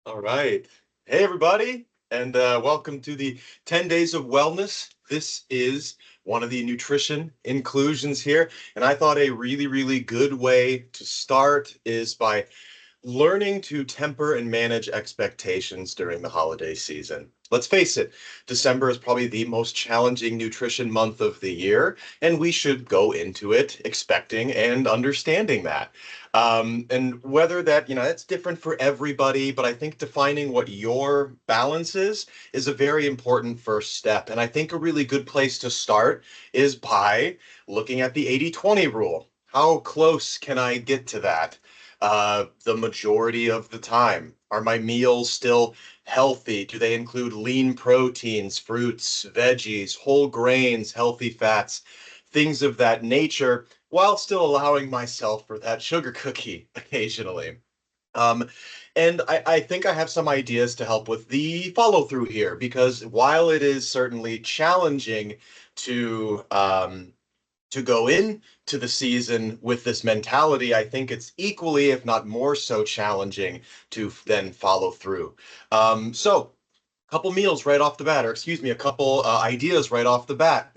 All right. Hey, everybody, and welcome to the 10 Days of Wellness. This is one of the nutrition inclusions here, and I thought a really, really good way to start is by learning to temper and manage expectations during the holiday season. Let's face it, December is probably the most challenging nutrition month of the year, and we should go into it expecting and understanding that. And whether that, that's different for everybody, but I think defining what your balance is a very important first step. And I think a really good place to start is by looking at the 80-20 rule. How close can I get to that? The majority of the time? Are my meals still healthy? Do they include lean proteins, fruits, veggies, whole grains, healthy fats, things of that nature, while still allowing myself for that sugar cookie occasionally? Um, and I think I have some ideas to help with the follow through here because while it is certainly challenging to go into the season with this mentality, I think it's equally, if not more so, challenging to then follow through. So, a couple meals right off the bat, or excuse me, a couple ideas right off the bat.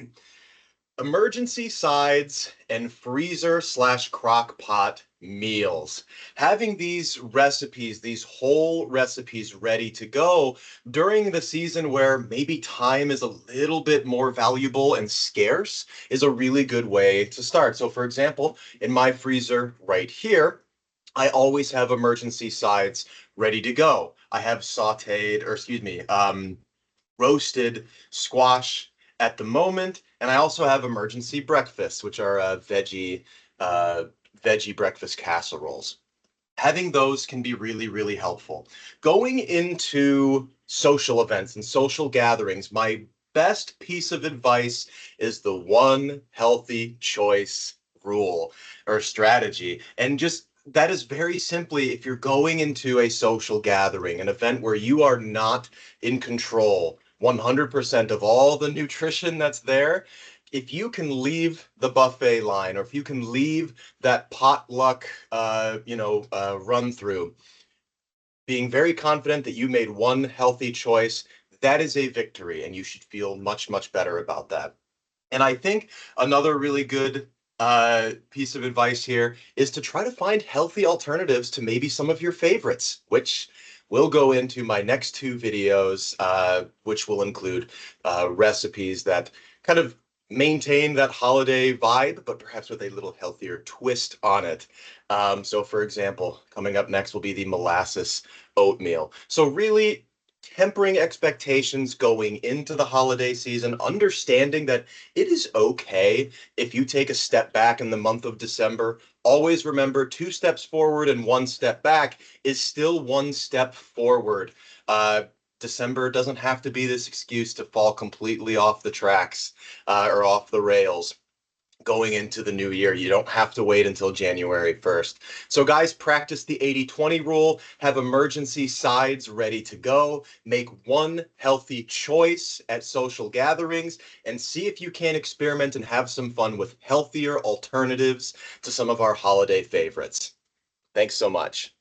Emergency sides and freezer slash crock pot meals. Having these recipes, these whole recipes ready to go during the season where maybe time is a little bit more valuable and scarce is a really good way to start. So, for example, in my freezer right here, I always have emergency sides ready to go. I have sauteed, or excuse me, roasted squash at the moment, and I also have emergency breakfasts, which are uh, veggie breakfast casseroles. Having those can be really, really helpful. Going into social events and social gatherings, my best piece of advice is the one healthy choice rule or strategy. And just that is very simply if you're going into a social gathering, an event where you are not in control 100% of all the nutrition that's there, if you can leave the buffet line or if you can leave that potluck, run through, being very confident that you made one healthy choice, that is a victory, and you should feel much, much better about that. And I think another really good piece of advice here is to try to find healthy alternatives to maybe some of your favorites, which will go into my next two videos, which will include recipes that kind of maintain that holiday vibe, but perhaps with a little healthier twist on it. So, for example, coming up next will be the molasses oatmeal. So, really tempering expectations going into the holiday season, understanding that it is okay if you take a step back in the month of December. Always remember 2 steps forward and 1 step back is still 1 step forward. Uh, December doesn't have to be this excuse to fall completely off the tracks or off the rails going into the new year. You don't have to wait until January 1st. So, guys, practice the 80-20 rule, have emergency sides ready to go, make one healthy choice at social gatherings, and see if you can experiment and have some fun with healthier alternatives to some of our holiday favorites. Thanks so much.